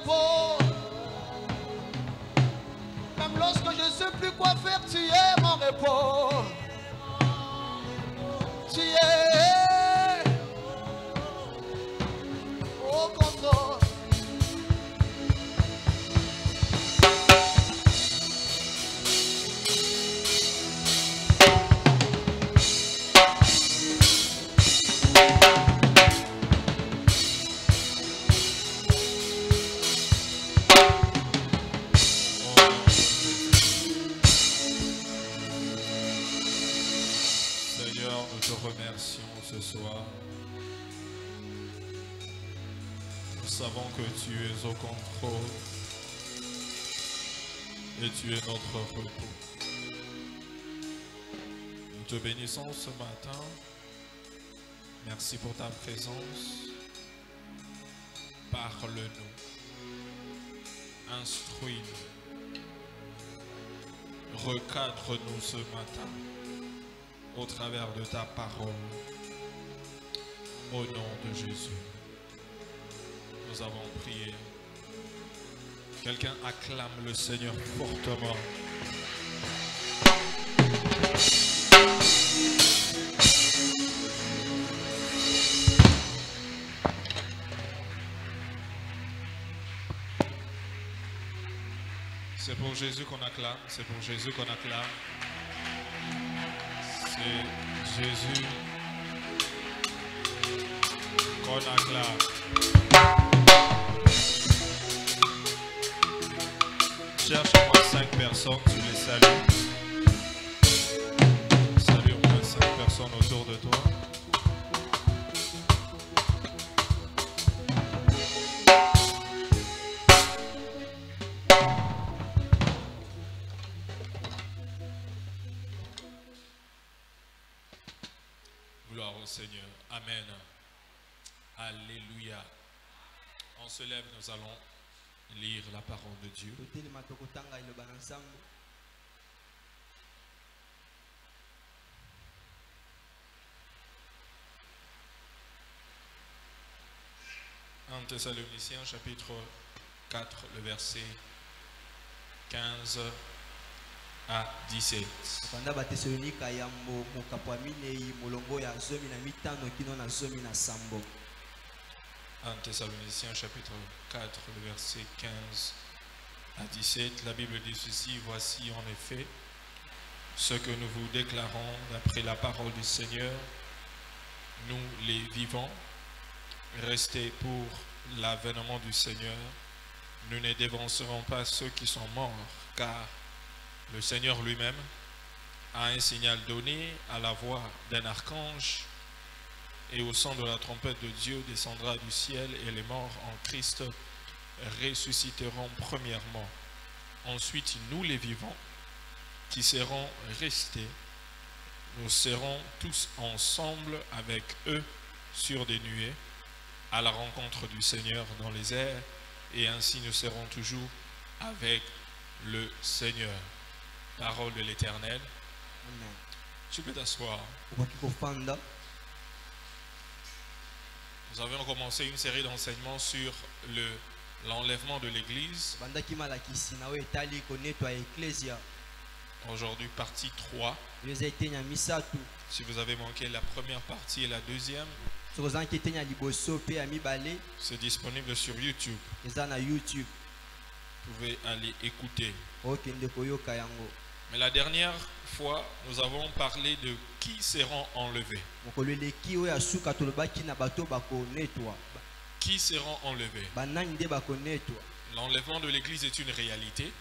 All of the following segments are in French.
repos. Même lorsque je ne sais plus quoi faire, tu es mon repos. Tu es au contrôle. Remercions ce soir. Nous savons que tu es au contrôle et tu es notre repos. Nous te bénissons ce matin. Merci pour ta présence. Parle-nous. Instruis-nous. Recadre-nous ce matin au travers de ta parole, au nom de Jésus. Nous avons prié. Quelqu'un acclame le Seigneur fortement. C'est pour Jésus qu'on acclame, c'est pour Jésus qu'on acclame. C'est Jésus qu'on acclame. Cherche-moi 5 personnes, tu les salues. Salue au moins 5 personnes autour de toi. Gloire au Seigneur. Amen. Alléluia. On se lève, nous allons lire la parole de Dieu. 1 Thessaloniciens chapitre 4, le verset 15 à 17. 1 Thessaloniciens chapitre 4, le verset 15 à 17. La Bible dit ceci: voici en effet ce que nous vous déclarons d'après la parole du Seigneur. Nous les vivants, restés pour l'avènement du Seigneur, nous ne dévancerons pas ceux qui sont morts, car le Seigneur lui-même a un signal donné à la voix d'un archange, et au son de la trompette de Dieu descendra du ciel, et les morts en Christ ressusciteront premièrement. Ensuite, nous les vivants, qui serons restés, nous serons tous ensemble avec eux sur des nuées, à la rencontre du Seigneur dans les airs, et ainsi nous serons toujours avec le Seigneur. Parole de l'Éternel. Amen. Tu peux t'asseoir. Nous avions commencé une série d'enseignements sur l'enlèvement de l'Église. Aujourd'hui, partie 3. Si vous avez manqué la première partie et la deuxième, c'est disponible sur YouTube. Vous pouvez aller écouter. Mais la dernière fois, nous avons parlé de qui seront enlevés. Qui seront enlevés? L'enlèvement de l'Église est une réalité.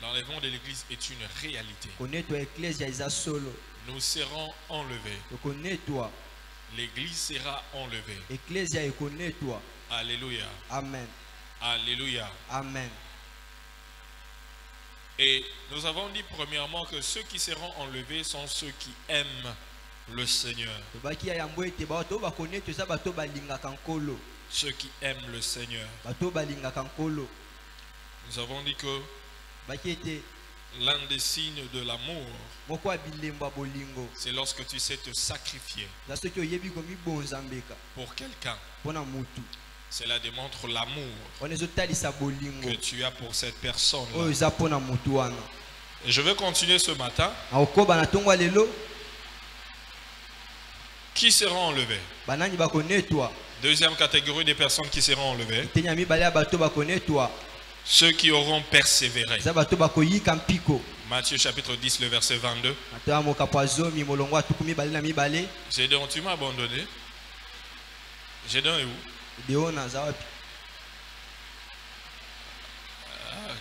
L'enlèvement de l'Église est une réalité. Nous serons enlevés. L'Église sera enlevée. Alléluia. Amen. Alléluia. Amen. Et nous avons dit premièrement que ceux qui seront enlevés sont ceux qui aiment le Seigneur. Ceux qui aiment le Seigneur. Nous avons dit que l'un des signes de l'amour, c'est lorsque tu sais te sacrifier pour quelqu'un. Cela démontre l'amour que que tu as pour cette personne-là. Et je vais continuer ce matin. Qui sera enlevé? Deuxième catégorie des personnes qui seront enlevées. Ceux qui auront persévéré. Matthieu chapitre 10, le verset 22. Gédéon, tu m'as abandonné. Gédéon est où?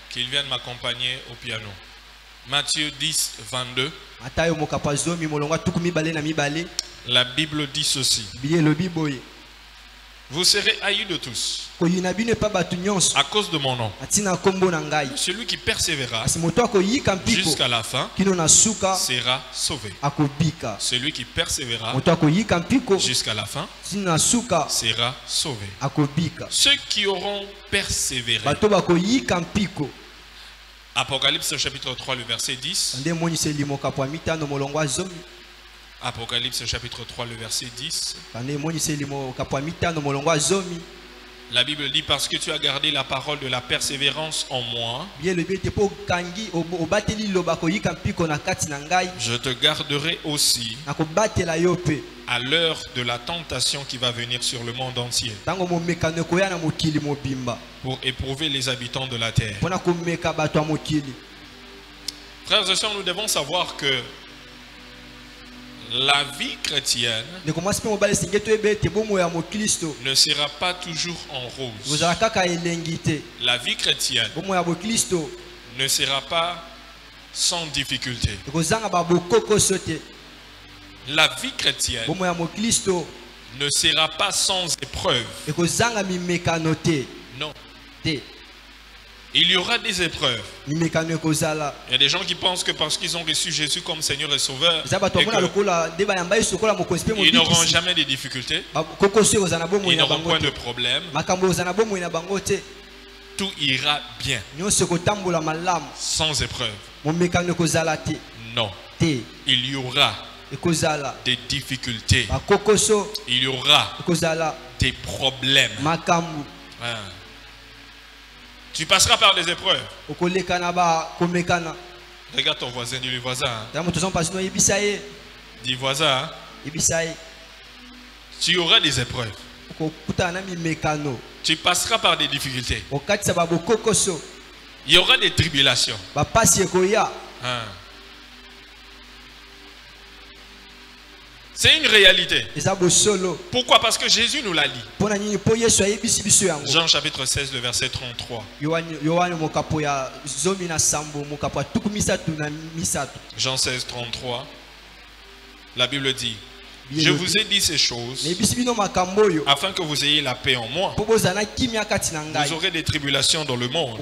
Qu'il vienne m'accompagner au piano. Matthieu 10, 22. La Bible dit ceci. Vous serez haïs de tous à cause de mon nom. Celui qui persévérera jusqu'à la fin sera sauvé. Celui qui persévérera jusqu'à la fin sera sauvé. Ceux qui auront persévéré. Apocalypse chapitre 3, le verset 10. Apocalypse chapitre 3, le verset 10. La Bible dit: parce que tu as gardé la parole de la persévérance en moi, je te garderai aussi à l'heure de la tentation qui va venir sur le monde entier pour éprouver les habitants de la terre. Frères et sœurs, nous devons savoir que la vie chrétienne ne sera pas toujours en rose. La vie chrétienne ne sera pas sans difficulté. La vie chrétienne ne sera pas sans épreuve. Non. Il y aura des épreuves. Il y a des gens qui pensent que parce qu'ils ont reçu Jésus comme Seigneur et Sauveur, ils n'auront jamais de difficultés. Ils n'auront point de problème. Tout ira bien. Sans épreuve. Non. Il y aura des difficultés. Il y aura des problèmes. Tu passeras par des épreuves. Regarde ton voisin, dis-lui voisin. Dis voisin. Tu auras des épreuves. Tu passeras par des difficultés. Il y aura des tribulations. C'est une réalité. Pourquoi? Parce que Jésus nous l'a dit. Jean chapitre 16, le verset 33. Jean 16, 33. La Bible dit: je vous ai dit ces choses afin que vous ayez la paix en moi. Vous aurez des tribulations dans le monde,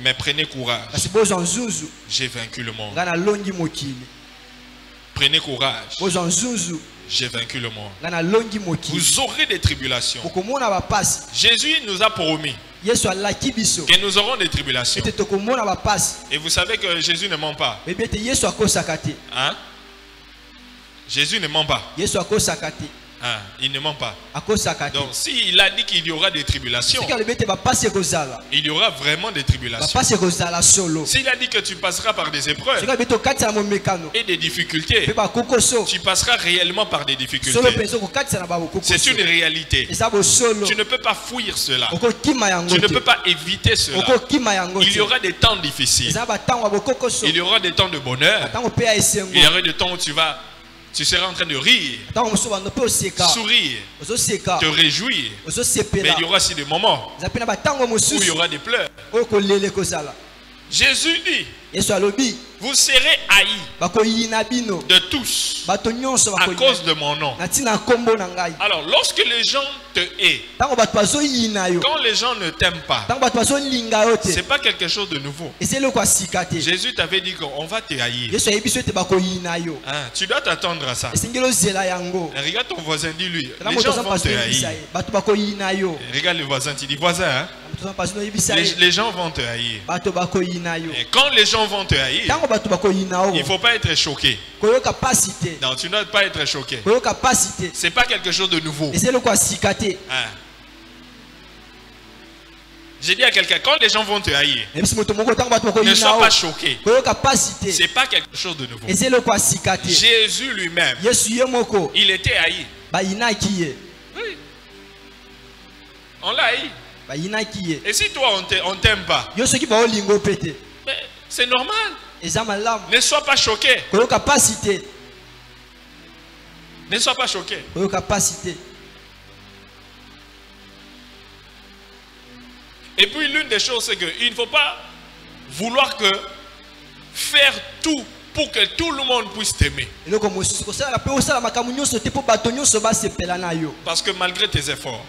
mais prenez courage. J'ai vaincu le monde. Prenez courage. J'ai vaincu le monde. Vous aurez des tribulations. Jésus nous a promis que nous aurons des tribulations. Et vous savez que Jésus ne ment pas. Hein? Jésus ne ment pas. Ah, il ne ment pas. Donc s'il a dit qu'il y aura des tribulations, il y aura vraiment des tribulations. S'il a dit que tu passeras par des épreuves et des difficultés, tu passeras réellement par des difficultés. C'est une réalité. Tu ne peux pas fuir cela. Tu ne peux pas éviter cela. Il y aura des temps difficiles. Il y aura des temps de bonheur. Il y aura des temps où tu seras en train de rire, sourire, te réjouir. Mais il y aura aussi des moments où il y aura des pleurs. Jésus dit: vous serez haïs de tous à cause de mon nom. Alors lorsque les gens te haïssent, quand les gens ne t'aiment pas, c'est pas quelque chose de nouveau. Jésus t'avait dit qu'on va te haïr. Hein, tu dois t'attendre à ça. Regarde ton voisin, dis-lui: les gens vont te haïr. Regarde le voisin, tu dis: voisin, hein? Les gens vont te haïr. Et quand les gens vont te haïr, il ne faut pas être choqué. Non, tu ne dois pas être choqué. C'est pas quelque chose de nouveau. Hein. J'ai dit à quelqu'un, quand les gens vont te haïr, ne sois pas choqué. C'est pas quelque chose de nouveau. Jésus lui-même, il était haï. Oui. On l'a haï. Et si toi on t'aime pas, c'est normal. Ne sois pas choqué. Ne sois pas choqué. Et puis l'une des choses, c'est qu'il ne faut pas vouloir que faire tout pour que tout le monde puisse t'aimer. Parce que malgré tes efforts,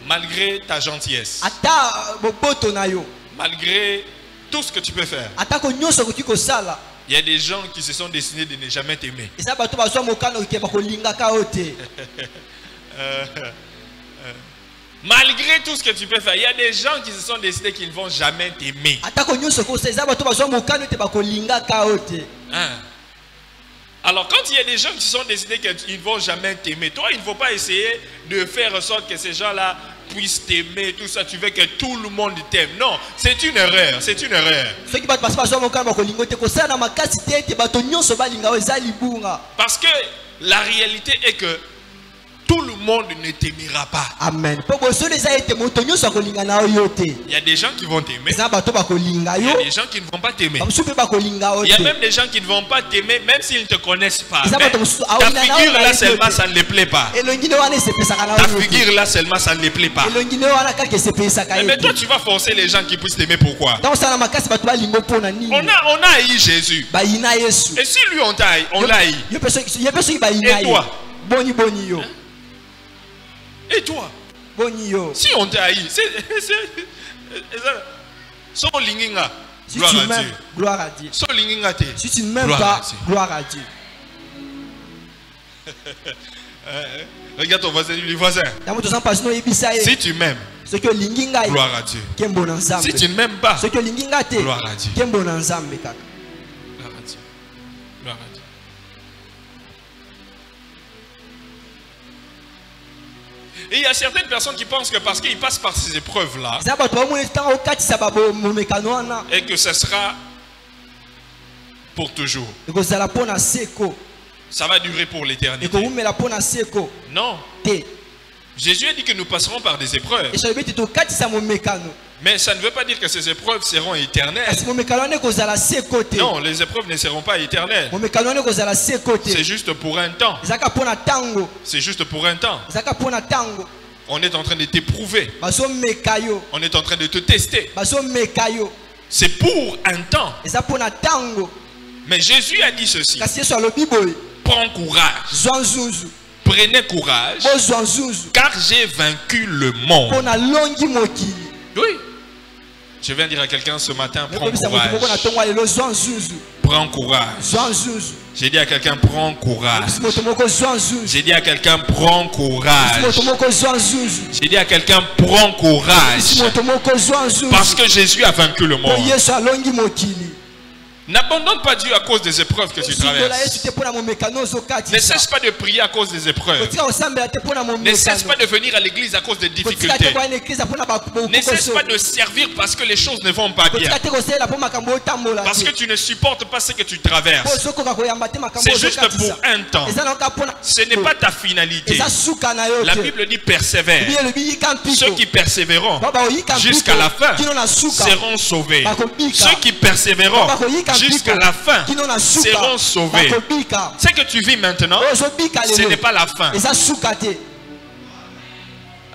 malgré ta gentillesse, malgré tout ce que tu peux faire, il y a des gens qui se sont destinés de ne jamais t'aimer. Malgré tout ce que tu peux faire, il y a des gens qui se sont décidés qu'ils ne vont jamais t'aimer. Hein? Alors quand il y a des gens qui sont décidés qu'ils ne vont jamais t'aimer, toi il ne faut pas essayer de faire en sorte que ces gens-là puissent t'aimer, tout ça, tu veux que tout le monde t'aime. Non, c'est une erreur, c'est une erreur. Parce que la réalité est que tout le monde ne t'aimera pas. Amen. Il y a des gens qui vont t'aimer. Il y a des gens qui ne vont pas t'aimer. Il y a même des gens qui ne vont pas t'aimer même s'ils ne te connaissent pas. Mais ta figure là seulement ça ne les plaît pas. Ta figure là seulement ça ne les plaît pas. Mais toi tu vas forcer les gens qui puissent t'aimer. Pourquoi? On a haï Jésus. Et si lui on l'a haï. Et toi? Et toi? Si on t'a haï, gloire à Dieu. Si tu ne m'aimes pas, gloire à Dieu. Regarde ton voisin, lui voisin. Si tu m'aimes, gloire à Dieu. Si tu ne m'aimes pas, gloire à Dieu. Gloire à Dieu. Gloire à Dieu. Et il y a certaines personnes qui pensent que parce qu'ils passent par ces épreuves-là, et que ce sera pour toujours. Ça va durer pour l'éternité. Non. Jésus a dit que nous passerons par des épreuves. Mais ça ne veut pas dire que ces épreuves seront éternelles. Non, les épreuves ne seront pas éternelles. C'est juste pour un temps. C'est juste pour un temps. On est en train de t'éprouver. On est en train de te tester. C'est pour un temps. Mais Jésus a dit ceci. Prends courage. Prenez courage. Car j'ai vaincu le monde. Oui. Je viens dire à quelqu'un ce matin, prends courage. Prends courage. J'ai dit à quelqu'un, prends courage. J'ai dit à quelqu'un, prends courage. J'ai dit à quelqu'un, prends courage. Parce que Jésus a vaincu le monde. N'abandonne pas Dieu à cause des épreuves que tu traverses. Ne cesse pas de prier à cause des épreuves. Ne cesse pas de venir à l'église à cause des difficultés. Ne cesse pas de servir parce que les choses ne vont pas bien. Parce que tu ne supportes pas ce que tu traverses. C'est juste pour un temps. Ce n'est pas ta finalité. La Bible dit persévère. Ceux qui persévéreront jusqu'à la fin seront sauvés. Ceux qui persévéreront jusqu'à la fin seront sauvés. Ce que tu vis maintenant, ce n'est pas la fin.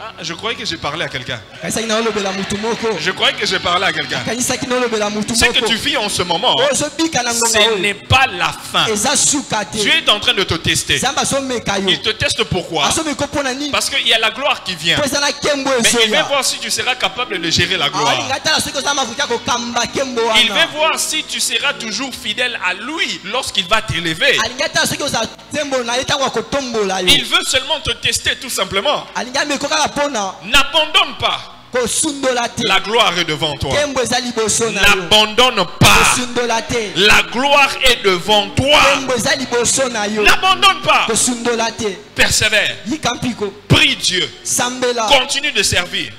Ah, je croyais que j'ai parlé à quelqu'un. Je croyais que j'ai parlé à quelqu'un. Ce que tu vis en ce moment, ce n'est pas la fin. Dieu est en train de te tester. Il te teste pourquoi? Parce qu'il y a la gloire qui vient. Mais il veut voir si tu seras capable de gérer la gloire. Il veut voir si tu seras toujours fidèle à lui lorsqu'il va t'élever. Il veut seulement te tester tout simplement. N'abandonne pas. La gloire est devant toi. N'abandonne pas. La gloire est devant toi. N'abandonne pas. Persévère. Prie Dieu. Continue de servir.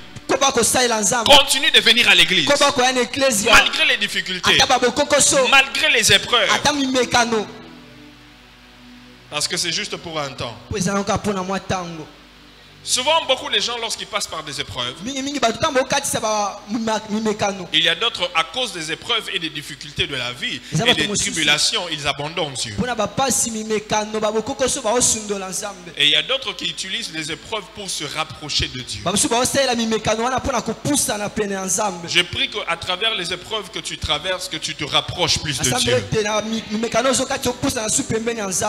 Continue de venir à l'église. Malgré les difficultés. Malgré les épreuves. Parce que c'est juste pour un temps. Souvent, beaucoup de gens, lorsqu'ils passent par des épreuves, il y a d'autres, à cause des épreuves et des difficultés de la vie et des tribulations, ils abandonnent Dieu. Et il y a d'autres qui utilisent les épreuves pour se rapprocher de Dieu. Je prie qu'à travers les épreuves que tu traverses, que tu te rapproches plus de Dieu.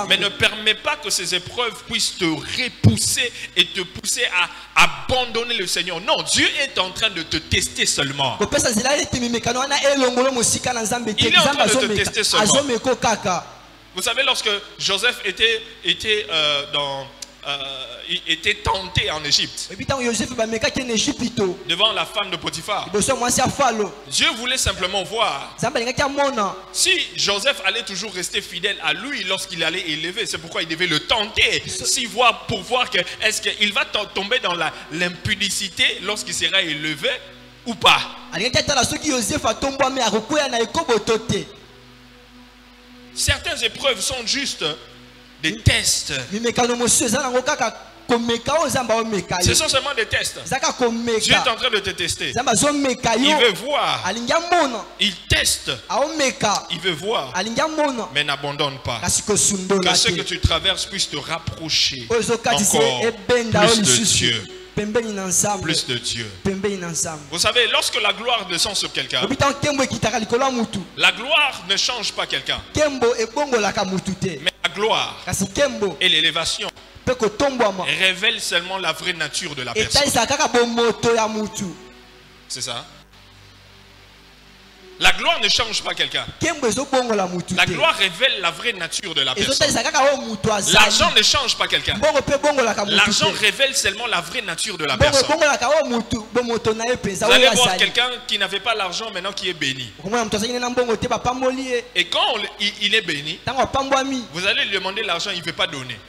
Mais ne permets pas que ces épreuves puissent te repousser et te pousser à abandonner le Seigneur. Non, Dieu est en train de te tester seulement. Il est en train de te tester seulement. Vous savez, lorsque Joseph était tenté en Égypte devant la femme de Potiphar, Dieu voulait simplement voir si Joseph allait toujours rester fidèle à lui lorsqu'il allait élever. C'est pourquoi il devait le tenter pour voir que est-ce qu'il va tomber dans l'impudicité lorsqu'il sera élevé ou pas. Certaines épreuves sont juste des tests. Ce sont seulement des tests. Dieu est en train de te tester. Il veut voir. Il teste. Il veut voir. Mais n'abandonne pas. Que ce que tu traverses puisse te rapprocher encore plus de Dieu. Plus de Dieu. Vous savez, lorsque la gloire descend sur quelqu'un, la gloire ne change pas quelqu'un. Mais la gloire et l'élévation révèlent seulement la vraie nature de la personne. C'est ça? La gloire ne change pas quelqu'un. La gloire révèle la vraie nature de la personne. L'argent ne change pas quelqu'un. L'argent révèle seulement la vraie nature de la personne. Vous allez voir quelqu'un qui n'avait pas l'argent maintenant qui est béni. Et quand il est béni, vous allez lui demander l'argent, il ne veut pas donner.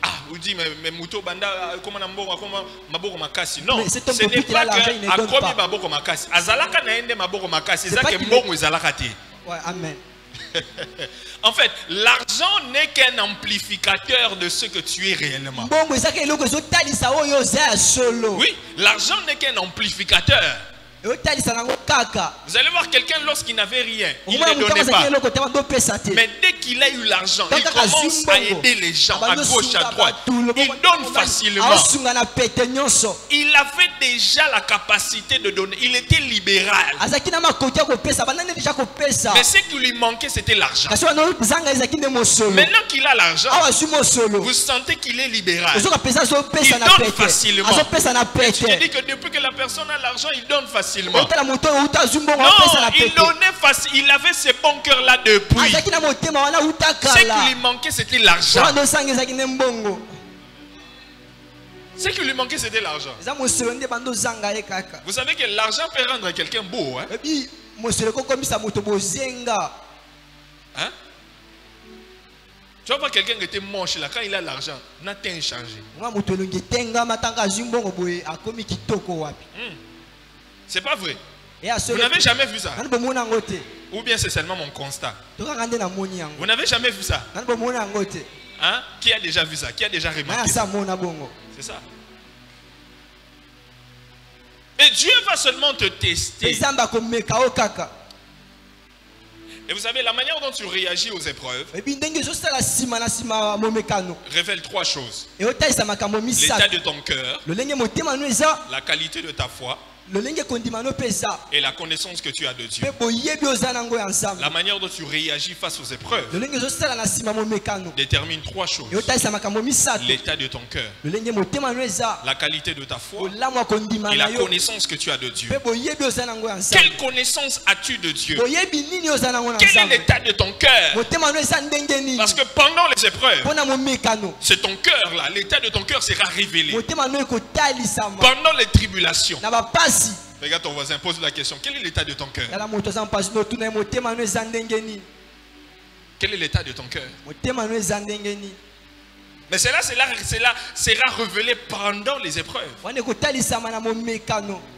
Ah, vous dites, mais Mouto Banda, comment Maboko Makasi? Non, ce n'est pas que Akomi Maboko Makasi. Azalaka naende Maboko Makasi. C'est que Mbongo Zalakati. Ouais, amen. En fait, l'argent n'est qu'un amplificateur de ce que tu es réellement. Oui, l'argent n'est qu'un amplificateur. Vous allez voir quelqu'un lorsqu'il n'avait rien, il ne donnait pas. Mais dès qu'il a eu l'argent, il commence à aider les gens à gauche, à droite. Il donne facilement. Il avait déjà la capacité de donner. Il était libéral. Mais ce qui lui manquait, c'était l'argent. Maintenant qu'il a l'argent, vous sentez qu'il est libéral. Il donne facilement. Et tu te dis que depuis que la personne a l'argent, il donne facilement. Non, il donnait facile. Il avait ce bon cœur là depuis. Ce qui lui manquait, c'était l'argent. Ce qui lui manquait, c'était l'argent. Vous savez que l'argent peut rendre quelqu'un beau. Hein? Hein? Tu vois pas quelqu'un qui était moche là, quand il a l'argent, n'a rien changé. C'est pas vrai. Vous n'avez jamais vu ça? Ou bien c'est seulement mon constat? Vous n'avez jamais vu ça? Hein? Qui a déjà vu ça? Qui a déjà remarqué ça? C'est ça. Et Dieu va seulement te tester. Et vous savez, la manière dont tu réagis aux épreuves révèle trois choses. L'état de ton cœur, la qualité de ta foi et la connaissance que tu as de Dieu. La manière dont tu réagis face aux épreuves détermine trois choses. L'état de ton cœur, la qualité de ta foi et la connaissance que tu as de Dieu. Quelle connaissance as-tu de Dieu? Quel est l'état de ton cœur? Parce que pendant les épreuves, c'est ton cœur là, l'état de ton cœur sera révélé. Pendant les tribulations, regarde ton voisin, pose la question. Quel est l'état de ton cœur? Quel est l'état de ton cœur? Mais cela sera révélé pendant les épreuves.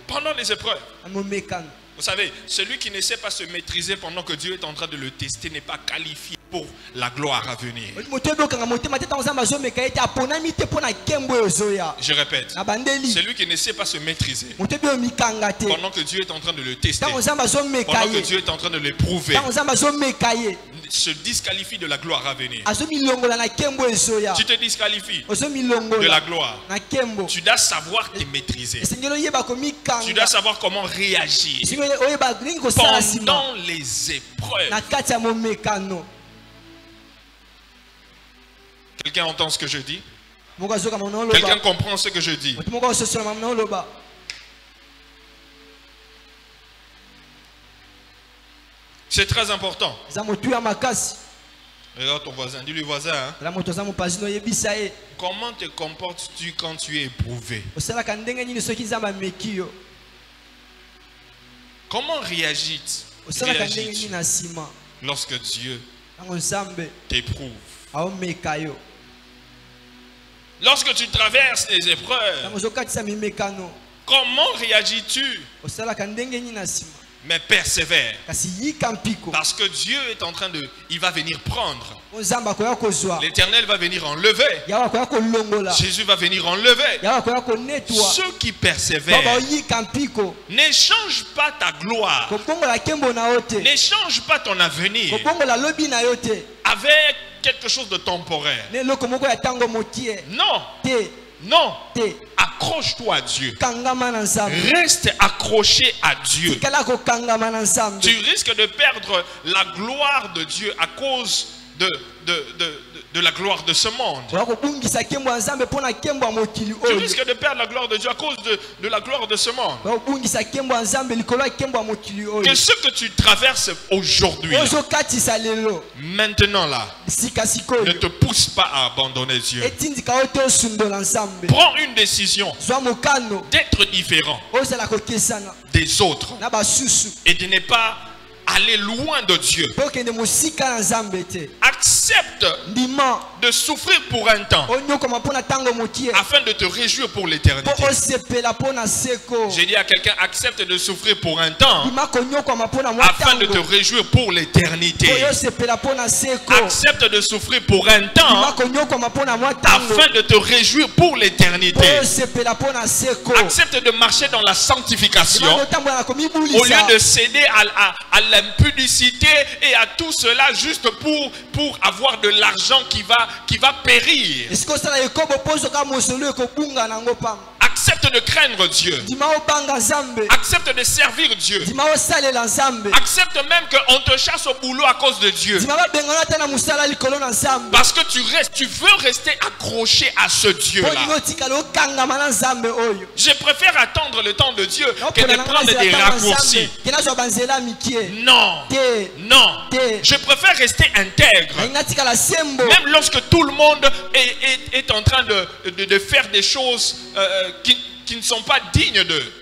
Pendant les épreuves. Vous savez, celui qui ne sait pas se maîtriser pendant que Dieu est en train de le tester n'est pas qualifié pour la gloire à venir. Je répète, celui qui ne sait pas se maîtriser pendant que Dieu est en train de le tester, pendant que Dieu est en train de l'éprouver, se disqualifie de la gloire à venir. Tu te disqualifies de la gloire. Tu dois savoir te maîtriser. Tu dois savoir comment réagir pendant les épreuves. Quelqu'un entend ce que je dis? Quelqu'un comprend ce que je dis? C'est très important. Regarde ton voisin, dis-lui voisin. Hein? Comment te comportes-tu quand tu es éprouvé? Comment réagis-tu lorsque Dieu t'éprouve? Lorsque tu traverses les épreuves, comment réagis-tu? Mais persévère. Parce que Dieu est en train de... Il va venir prendre. L'Éternel va venir enlever. Jésus va venir enlever. Ceux qui persévèrent, n'échange pas ta gloire. N'échange pas ton avenir avec quelque chose de temporaire. Non. Non. Accroche-toi à Dieu. Reste accroché à Dieu. Tu risques de perdre la gloire de Dieu à cause de la gloire de ce monde. Tu risques de perdre la gloire de Dieu à cause de la gloire de ce monde. Que ce que tu traverses aujourd'hui, maintenant là, ne te pousse pas à abandonner Dieu. Prends une décision d'être différent des autres et de ne pas aller loin de Dieu. Accepte de souffrir pour un temps afin de te réjouir pour l'éternité. J'ai dit à quelqu'un, accepte de souffrir pour un temps afin de te réjouir pour l'éternité. Accepte de souffrir pour un temps afin de te réjouir pour l'éternité. Accepte de marcher dans la sanctification au lieu de céder à l'impudicité et à tout cela juste pour avoir de l'argent qui va périr. Accepte de craindre Dieu. Accepte de servir Dieu. Accepte même qu'on te chasse au boulot à cause de Dieu. Parce que tu veux rester accroché à ce Dieu-là. Je préfère attendre le temps de Dieu que de prendre des raccourcis. Non. Non. Je préfère rester intègre. Même lorsque tout le monde est en train de faire des choses qui ne sont pas dignes d'eux.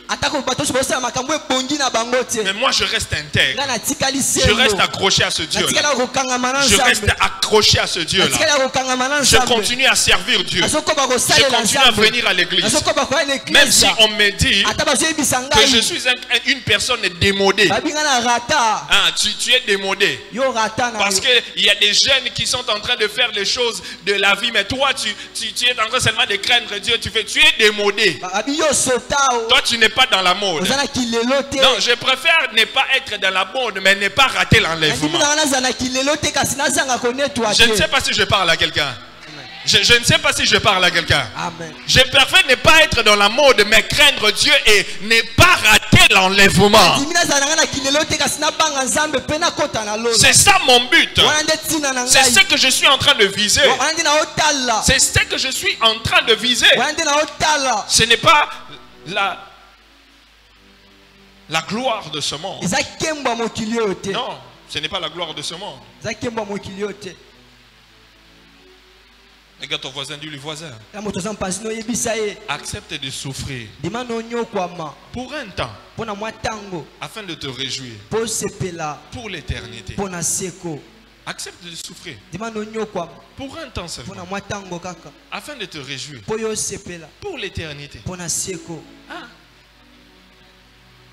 Mais moi je reste intègre. Je reste accroché à ce Dieu-là. Je reste accroché à ce Dieu-là. Je continue à servir Dieu. Je continue à venir à l'église. Même si on me dit que je suis une personne démodée. Tu es démodé. Parce qu'il y a des jeunes qui sont en train de faire les choses de la vie. Mais toi tu es en train seulement de craindre Dieu. Tu es démodé. Toi tu n'es pas dans la mode. Non, je préfère ne pas être dans la mode, mais ne pas rater l'enlèvement. Je ne sais pas si je parle à quelqu'un. Je ne sais pas si je parle à quelqu'un. Je préfère ne pas être dans la mode, mais craindre Dieu et ne pas rater l'enlèvement. C'est ça mon but. C'est ce que je suis en train de viser. C'est ce que je suis en train de viser. Ce n'est pas la gloire de ce monde. Non, ce n'est pas la gloire de ce monde. Regarde ton voisin, dis-lui voisin. Accepte de souffrir pour un temps afin de te réjouir pour l'éternité. Accepte de souffrir. Pour un temps seulement. Afin de te réjouir. Pour l'éternité. Ah.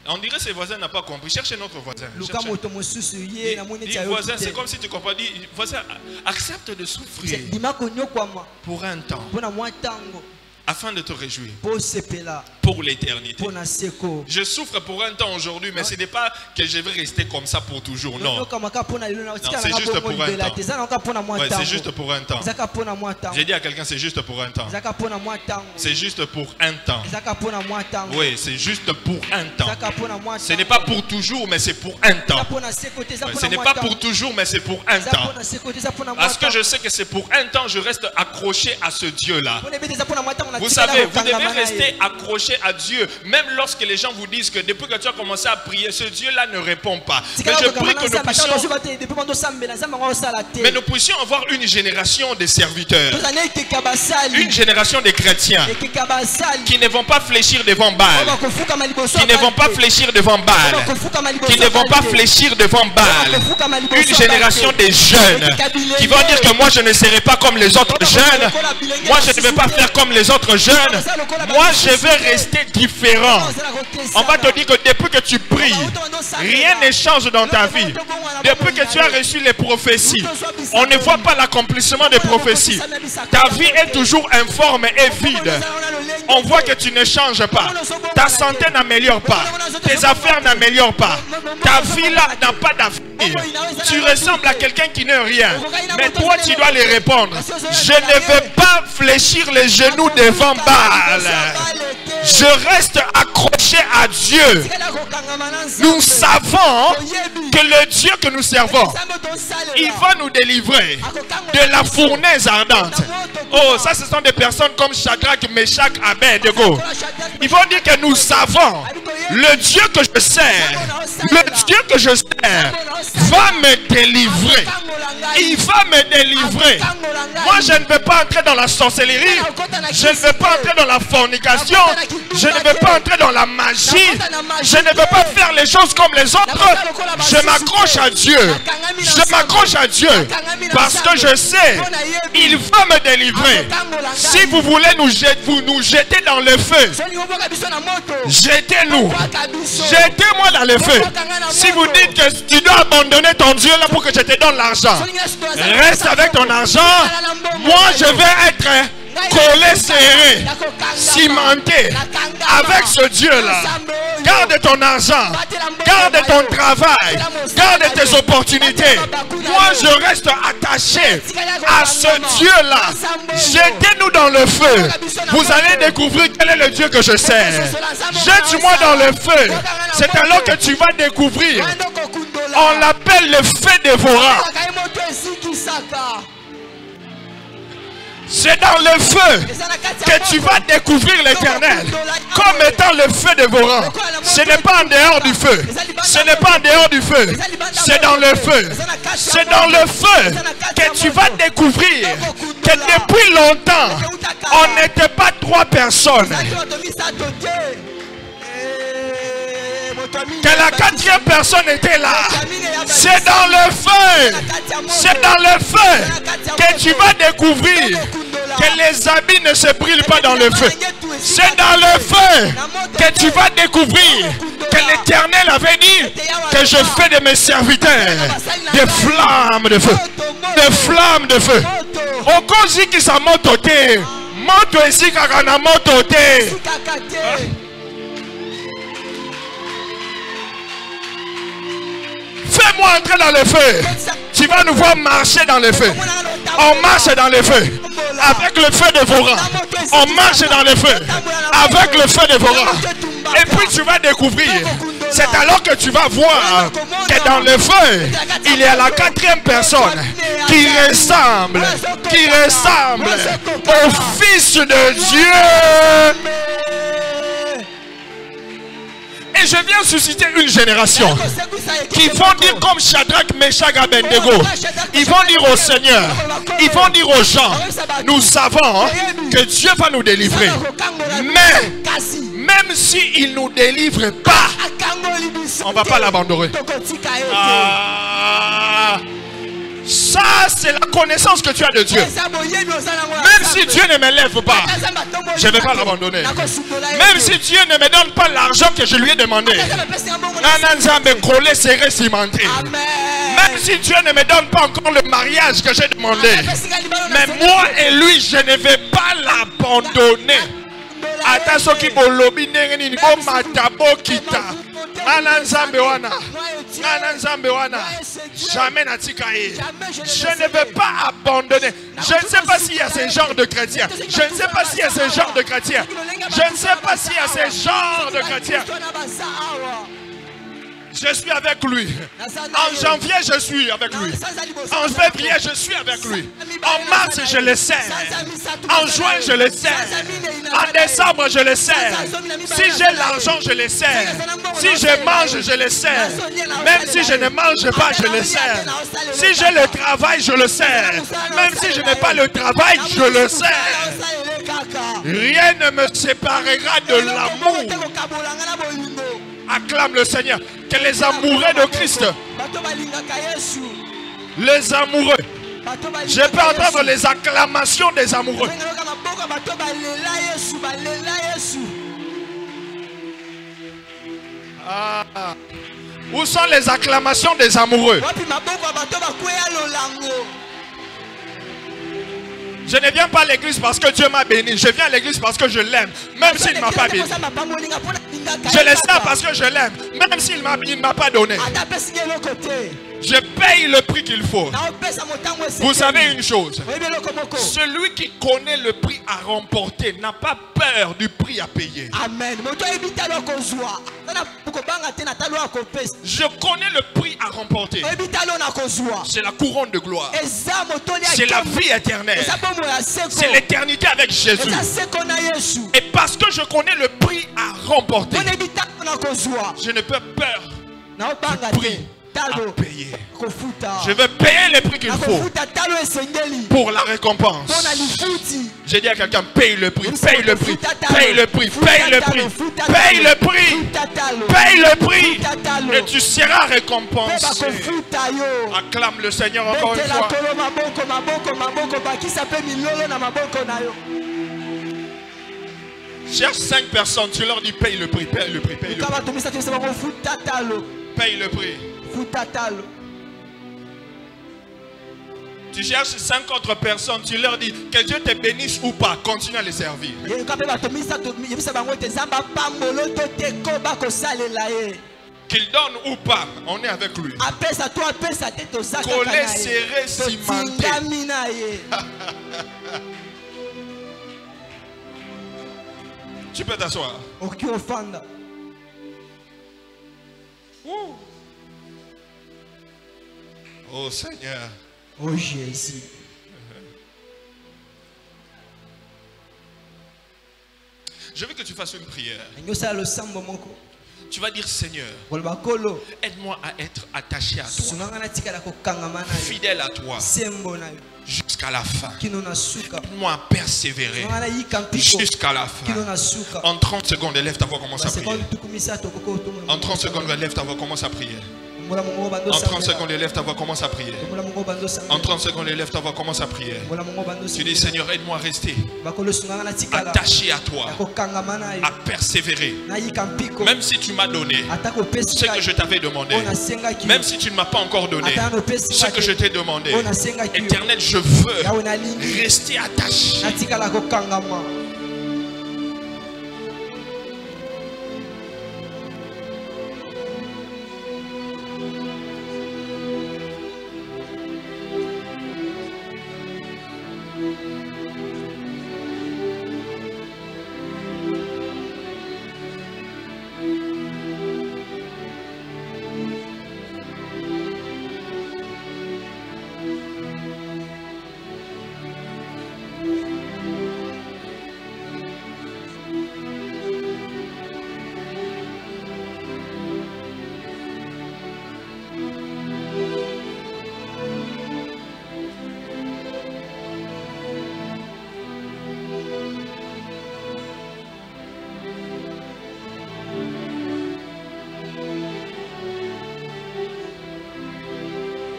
On dirait que ses voisins n'ont pas compris. Cherchez notre voisin. Dis voisin, c'est comme si tu comprends. Dis voisin, accepte de souffrir pour un temps. Afin de te réjouir pour l'éternité. Je souffre pour un temps aujourd'hui, mais ce n'est pas que je vais rester comme ça pour toujours. Non, c'est juste pour un temps. Ouais, c'est juste pour un temps. J'ai dit à quelqu'un, c'est juste pour un temps. C'est juste pour un temps. Oui, c'est juste pour un temps. Ce n'est pas pour toujours, mais c'est pour un temps. Ce n'est pas pour toujours, mais c'est pour un temps. Parce que je sais que c'est pour un temps, je reste accroché à ce Dieu-là. Vous savez, vous devez rester accroché à Dieu. Même lorsque les gens vous disent que depuis que tu as commencé à prier, ce Dieu-là ne répond pas. Mais je prie que nous puissions avoir une génération de serviteurs. Une génération de chrétiens qui ne vont pas fléchir devant Baal. Qui ne vont pas fléchir devant Baal. Qui ne vont pas fléchir devant Baal. Une génération de jeunes qui vont dire que moi je ne serai pas comme les autres jeunes. Moi je ne vais pas faire comme les autres jeunes. Moi je vais rester différent. On va te dire que depuis que tu pries, rien ne change dans ta vie. Depuis que tu as reçu les prophéties, on ne voit pas l'accomplissement des prophéties. Ta vie est toujours informe et vide. On voit que tu ne changes pas. Ta santé n'améliore pas. Tes affaires n'améliorent pas. Ta vie là n'a pas d'avenir. Tu ressembles à quelqu'un qui n'est rien. Mais toi tu dois les répondre. Je ne vais pas fléchir les genoux devant Baal. Je reste accroché à Dieu. Nous savons que le Dieu que nous servons, il va nous délivrer de la fournaise ardente. Oh, ça ce sont des personnes comme Shadrach, Meshach, Abednego. Ils vont dire que nous savons le Dieu que je sers, le Dieu que je sers va me délivrer. Il va me délivrer. Moi je ne vais pas entrer dans la sorcellerie. Je ne vais pas entrer dans la fornication. Je ne vais pas entrer dans la magie. Je ne vais pas faire les choses comme les autres. Je m'accroche à Dieu. Je m'accroche à Dieu. Parce que je sais, il va me délivrer. Si vous voulez nous jeter dans le feu, jetez-nous. Jetez-moi dans le feu. Si vous dites que tu dois abandonner ton Dieu là pour que je te donne l'argent, reste avec ton argent. Moi je vais être collé, serré, cimenté avec ce Dieu-là. Garde ton argent, garde ton travail, garde tes opportunités. Moi, je reste attaché à ce Dieu-là. Jetez-nous dans le feu. Vous allez découvrir quel est le Dieu que je sers. Jette-moi dans le feu. C'est alors que tu vas découvrir. On l'appelle le feu dévorant. C'est dans le feu que tu vas découvrir l'Éternel comme étant le feu dévorant. Ce n'est pas en dehors du feu. Ce n'est pas en dehors du feu. C'est dans le feu. C'est dans le feu que tu vas découvrir que depuis longtemps, on n'était pas trois personnes. Que la quatrième personne était là. C'est dans le feu. C'est dans le feu que tu vas découvrir que les habits ne se brûlent pas dans le feu. C'est dans le feu que tu vas découvrir que l'Éternel avait dit que je fais de mes serviteurs des flammes de feu. Des flammes de feu. Okozi qui sa motote. Moto ici kakana motote. Fais-moi entrer dans le feu. Tu vas nous voir marcher dans le feu. On marche dans le feu. Avec le feu dévorant. On marche dans le feu. Avec le feu dévorant. Et puis tu vas découvrir. C'est alors que tu vas voir que dans le feu, il y a la quatrième personne qui ressemble au Fils de Dieu. Et je viens susciter une génération qui vont dire comme Shadrach, Meshach, Abednego. Ils vont dire au Seigneur, ils vont dire aux gens, nous savons que Dieu va nous délivrer. Mais même s'il ne nous délivre pas, on ne va pas l'abandonner. Ça, c'est la connaissance que tu as de Dieu. Même si Dieu ne me lève pas, je ne vais pas l'abandonner. Même si Dieu ne me donne pas l'argent que je lui ai demandé, même si Dieu ne me donne pas encore le mariage que j'ai demandé, mais moi et lui, je ne vais pas l'abandonner. Jamais je ne veux pas abandonner. Je ne sais pas s'il y a ce genre de chrétien. Je ne sais pas s'il y a ce genre de chrétien. Je ne sais pas s'il y a ce genre de chrétien. Je suis avec lui. En janvier, je suis avec lui. En février, je suis avec lui. En mars, je le sers. En juin, je le sers. En décembre, je le sers. Si j'ai l'argent, je le sers. Si je mange, je le sers. Même si je ne mange pas, je le sers. Si j'ai le travail, je le sers. Même si je n'ai pas le travail, je le sers. Rien ne me séparera de l'amour. Acclame le Seigneur. Que les amoureux de Christ, les amoureux, je peux entendre les acclamations des amoureux. Où sont les acclamations des amoureux? Je ne viens pas à l'église parce que Dieu m'a béni. Je viens à l'église parce que je l'aime. Même s'il ne m'a pas béni. Je le sais parce que je l'aime. Même s'il ne m'a pas donné. Je paye le prix qu'il faut. Vous savez une chose. Celui qui connaît le prix à remporter n'a pas peur du prix à payer. Amen. Je connais le prix à remporter. C'est la couronne de gloire. C'est la vie éternelle. C'est l'éternité avec Jésus. Et parce que je connais le prix à remporter, je ne peux peur du prix à payer. Je vais payer les prix qu'il faut pour la récompense. J'ai dit à quelqu'un, paye le prix, paye le prix, paye le prix, paye le prix, paye le prix, paye le prix, et tu seras récompensé. Acclame le Seigneur encore une fois. Cherche 5 personnes, tu leur dis paye le prix, paye le prix, paye le prix. Paye le prix. Tu cherches 5 autres personnes, tu leur dis que Dieu te bénisse ou pas, continue à les servir. Qu'il donne ou pas, on est avec lui. Collé, serré, cimenté. Tu peux t'asseoir. Oh Seigneur. Oh Jésus. Je veux que tu fasses une prière. Tu vas dire Seigneur, aide-moi à être attaché à toi, fidèle à toi jusqu'à la fin. Aide-moi à persévérer jusqu'à la fin. En 30 secondes, élève ta voix, commence à prier. En 30 secondes, élève ta voix, commence à prier. En 30 secondes, élève ta voix, commence à prier. En 30 secondes, élève ta voix, commence à prier. Tu dis Seigneur, aide-moi à rester attaché à toi, à persévérer. Même si tu m'as donné ce que je t'avais demandé, même si tu ne m'as pas encore donné ce que je t'ai demandé, Éternel, je veux rester attaché.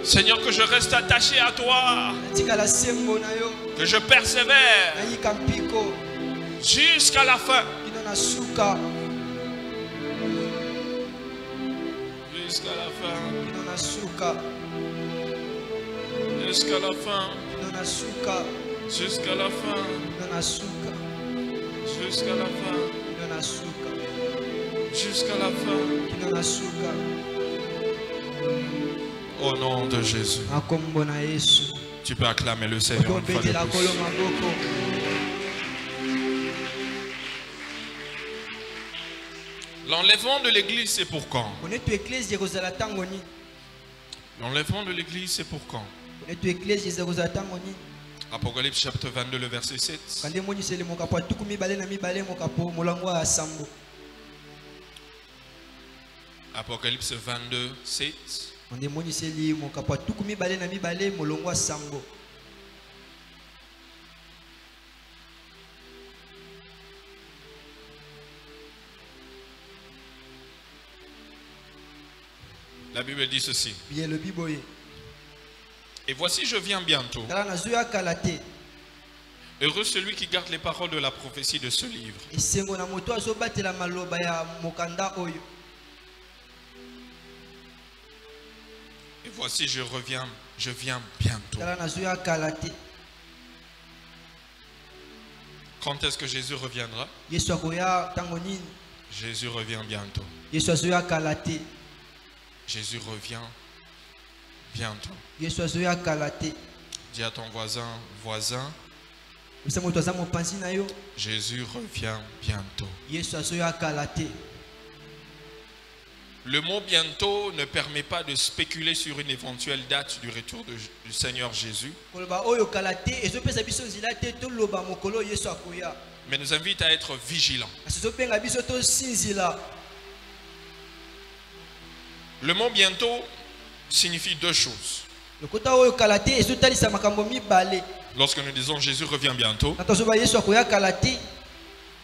Seigneur, que je reste attaché à toi, que je persévère jusqu'à la fin. Jusqu'à la fin. Jusqu'à la fin. Jusqu'à la fin. Jusqu'à la fin. Jusqu'à la fin. Au nom de Jésus. Tu peux acclamer le Seigneur une fois de plus. L'enlèvement de l'église, c'est pour quand? L'enlèvement de l'église, c'est pour quand? Apocalypse chapitre 22, le verset 7. Apocalypse 22, 7. La Bible dit ceci. Et voici, je viens bientôt. Heureux celui qui garde les paroles de la prophétie de ce livre. Et voici, je viens bientôt. Quand est-ce que Jésus reviendra? Jésus revient bientôt. Jésus revient bientôt. Dis à ton voisin, voisin, Jésus revient bientôt. Le mot bientôt ne permet pas de spéculer sur une éventuelle date du retour du Seigneur Jésus, mais nous invite à être vigilants. Le mot bientôt signifie deux choses. Lorsque nous disons Jésus revient bientôt,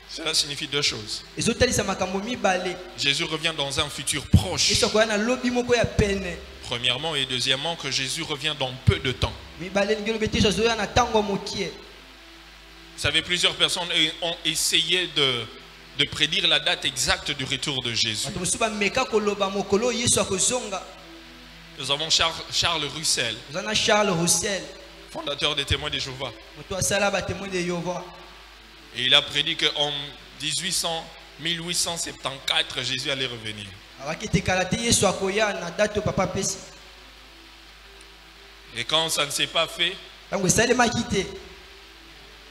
cela signifie deux choses. Jésus revient dans un futur proche. Premièrement, et deuxièmement, que Jésus revient dans peu de temps. Vous savez, plusieurs personnes ont essayé de prédire la date exacte du retour de Jésus. Nous avons Charles Russell, fondateur des Témoins de Jéhovah. Et il a prédit qu'en 1874, Jésus allait revenir. Et quand ça ne s'est pas fait,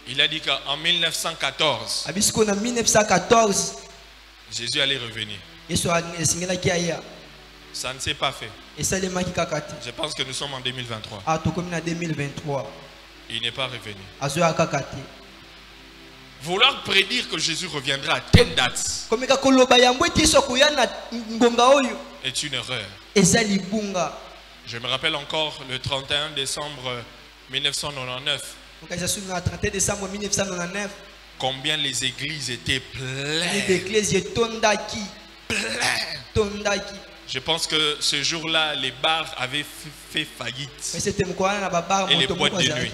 il a dit qu'en 1914, Jésus allait revenir. Ça ne s'est pas fait. Je pense que nous sommes en 2023. Il n'est pas revenu. Vouloir prédire que Jésus reviendra à telle date est une erreur. Je me rappelle encore le 31 décembre 1999. Combien les églises étaient pleines. Je pense que ce jour-là, les bars avaient fait faillite. Et les boîtes de nuit.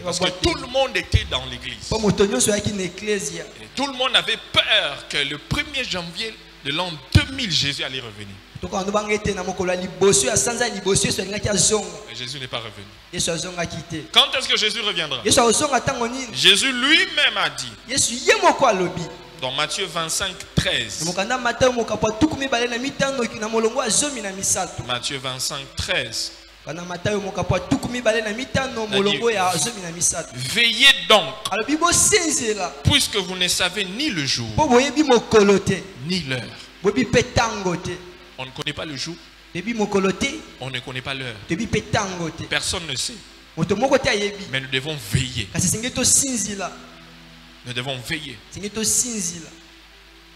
Parce que tout le monde était dans l'église. Et tout le monde avait peur que le 1er janvier de l'an 2000, Jésus allait revenir. Et Jésus n'est pas revenu. Quand est-ce que Jésus reviendra? Jésus lui-même a dit dans Matthieu 25, 13. Matthieu 25, 13. Veillez donc, puisque vous ne savez ni le jour ni l'heure. On ne connaît pas le jour, on ne connaît pas l'heure. Personne ne sait. Mais nous devons veiller. Nous devons veiller.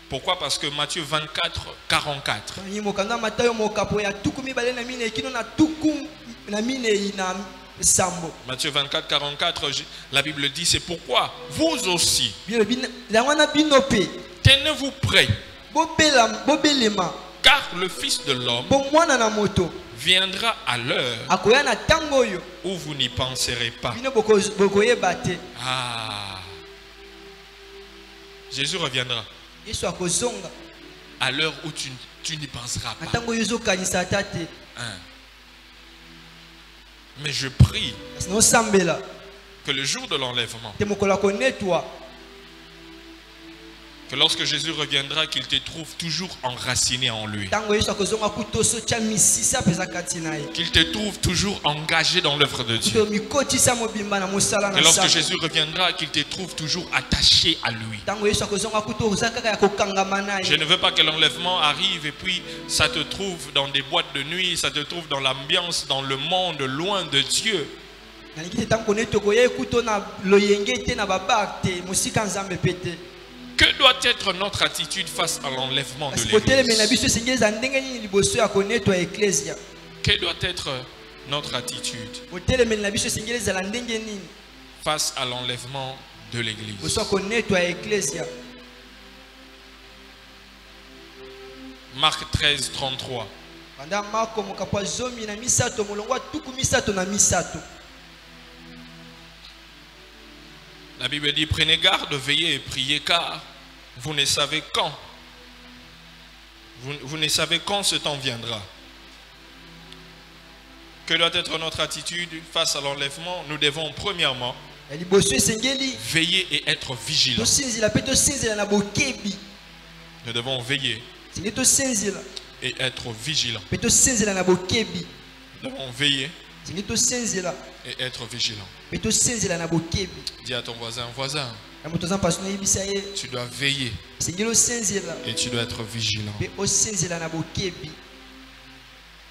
Pourquoi? Parce que Matthieu 24, 44. Matthieu 24, 44, la Bible dit, c'est pourquoi vous aussi, tenez-vous prêts, car le Fils de l'homme viendra à l'heure où vous n'y penserez pas. Ah. Jésus reviendra à l'heure où tu n'y penseras pas. Mais je prie que le jour de l'enlèvement, que lorsque Jésus reviendra, qu'il te trouve toujours enraciné en lui. Qu'il te trouve toujours engagé dans l'œuvre de Dieu. Que lorsque Jésus reviendra, qu'il te trouve toujours attaché à lui. Je ne veux pas que l'enlèvement arrive et puis ça te trouve dans des boîtes de nuit, ça te trouve dans l'ambiance, dans le monde, loin de Dieu. Que doit être notre attitude face à l'enlèvement de l'Église? Que doit être notre attitude face à l'enlèvement de l'Église? Marc 13, 33. La Bible dit, prenez garde, veillez et priez, car vous ne savez quand. Vous ne savez quand ce temps viendra. Que doit être notre attitude face à l'enlèvement? Nous devons premièrement veiller et être vigilants. Nous devons veiller et être vigilants. Nous devons veiller et être vigilant. Dis à ton voisin, tu dois veiller et tu dois être vigilant.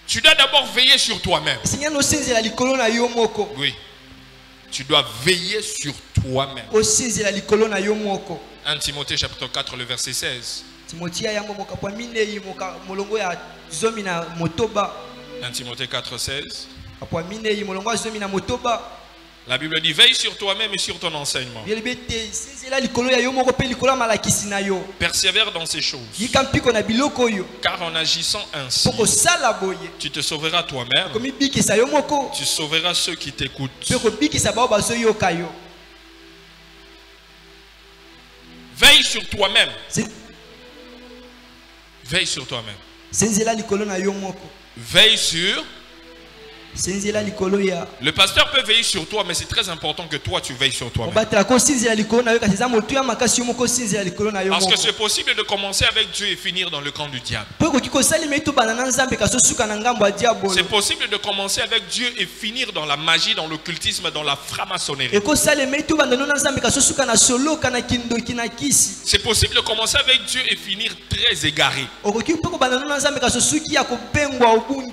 Tu dois d'abord veiller sur toi-même. Oui. Tu dois veiller sur toi-même. 1 Timothée chapitre 4, le verset 16. 1 Timothée 4, 16. La Bible dit, veille sur toi-même et sur ton enseignement. Persévère dans ces choses. Car en agissant ainsi, tu te sauveras toi-même. Tu sauveras ceux qui t'écoutent. Veille sur toi-même. Veille sur toi-même. Veille sur. Le pasteur peut veiller sur toi, mais c'est très important que toi tu veilles sur toi-même. Parce que c'est possible de commencer avec Dieu et finir dans le camp du diable. C'est possible de commencer avec Dieu et finir dans la magie, dans l'occultisme, dans la franc-maçonnerie. C'est possible de commencer avec Dieu et finir très égaré.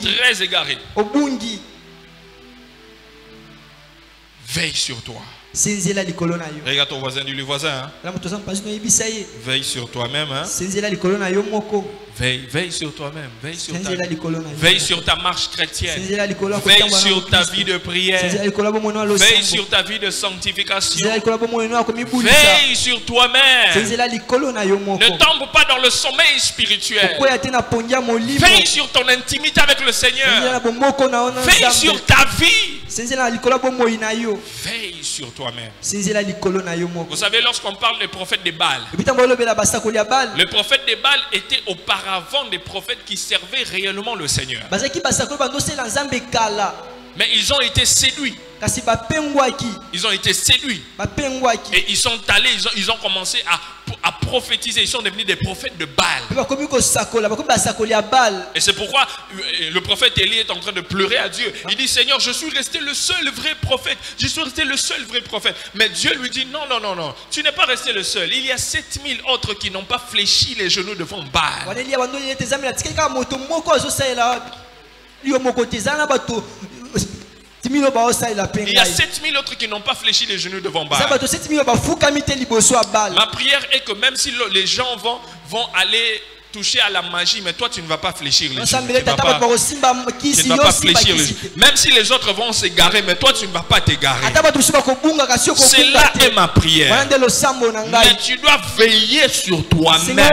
Très égaré. Veille sur toi. Regarde ton voisin, dis-lui voisin. Hein? Veille sur toi-même. Hein? Veille sur toi-même. Veille sur ta marche chrétienne. Veille sur ta vie de prière. Veille sur ta vie de sanctification. Veille sur toi-même. Ne tombe pas dans le sommeil spirituel. Veille sur ton intimité avec le Seigneur. Veille sur ta vie. Veille sur toi-même. Vous savez, lorsqu'on parle des prophètes des Baal, le prophète des Baal était auparavant des prophètes qui servaient réellement le Seigneur. Mais ils ont été séduits. Ils ont été séduits. Et ils sont allés, ils ont commencé à prophétiser. Ils sont devenus des prophètes de Baal. Et c'est pourquoi le prophète Élie est en train de pleurer à Dieu. Il dit, Seigneur, je suis resté le seul vrai prophète. Je suis resté le seul vrai prophète. Mais Dieu lui dit, non. Tu n'es pas resté le seul. Il y a 7000 autres qui n'ont pas fléchi les genoux devant Baal. Il y a 7000 autres qui n'ont pas fléchi les genoux devant Baal. Ma prière est que même si les gens vont aller toucher à la magie, mais toi tu ne vas pas fléchir les genoux. Tu ne vas pas fléchir les genoux. Même si les autres vont s'égarer, mais toi tu ne vas pas t'égarer. C'est là est ma prière. Mais tu dois veiller sur toi-même.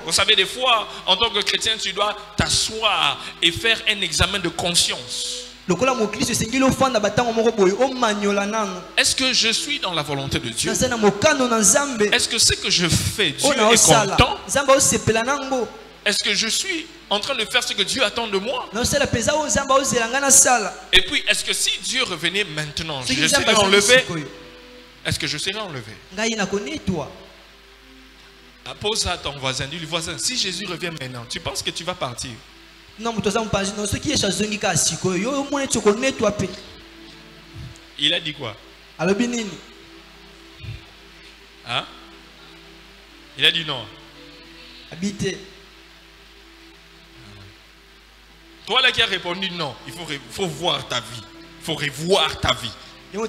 Vous savez, des fois, en tant que chrétien, tu dois t'asseoir et faire un examen de conscience. Est-ce que je suis dans la volonté de Dieu? Est-ce que ce que je fais, Dieu est content? Est-ce que je suis en train de faire ce que Dieu attend de moi? Et puis, est-ce que si Dieu revenait maintenant, je serais enlevé? Est-ce que je serais enlevé? Pose à ton voisin, dis-lui, voisin, si Jésus revient maintenant, tu penses que tu vas partir? Il a dit quoi? Hein? Il a dit non. Toi là qui as répondu non, il faut voir ta vie. Il faut revoir ta vie. Toi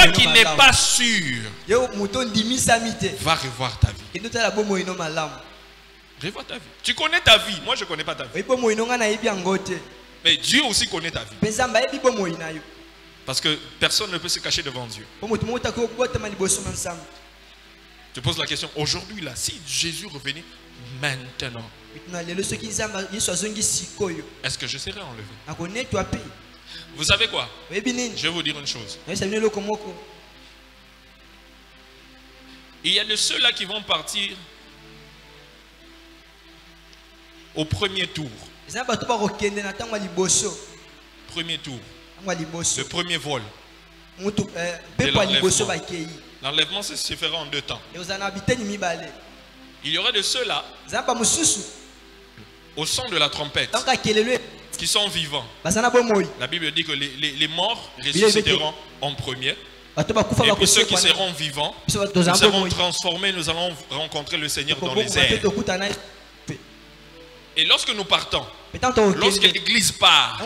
qui n'es pas sûr, va revoir ta vie. Revois ta vie. Tu connais ta vie. Moi, je ne connais pas ta vie. Mais Dieu aussi connaît ta vie. Parce que personne ne peut se cacher devant Dieu. Je pose la question. Aujourd'hui, là, si Jésus revenait maintenant, est-ce que je serais enlevé? Vous savez quoi? Je vais vous dire une chose. Il y a de ceux-là qui vont partir au premier tour. Premier tour. Le premier vol. L'enlèvement se fera en 2 temps. Il y aura de ceux-là au son de la trompette qui sont vivants. La Bible dit que les morts ressusciteront en premier. Et puis ceux qui seront vivants, nous serons transformés, nous allons rencontrer le Seigneur dans les airs. Et lorsque nous partons, lorsque l'Église part,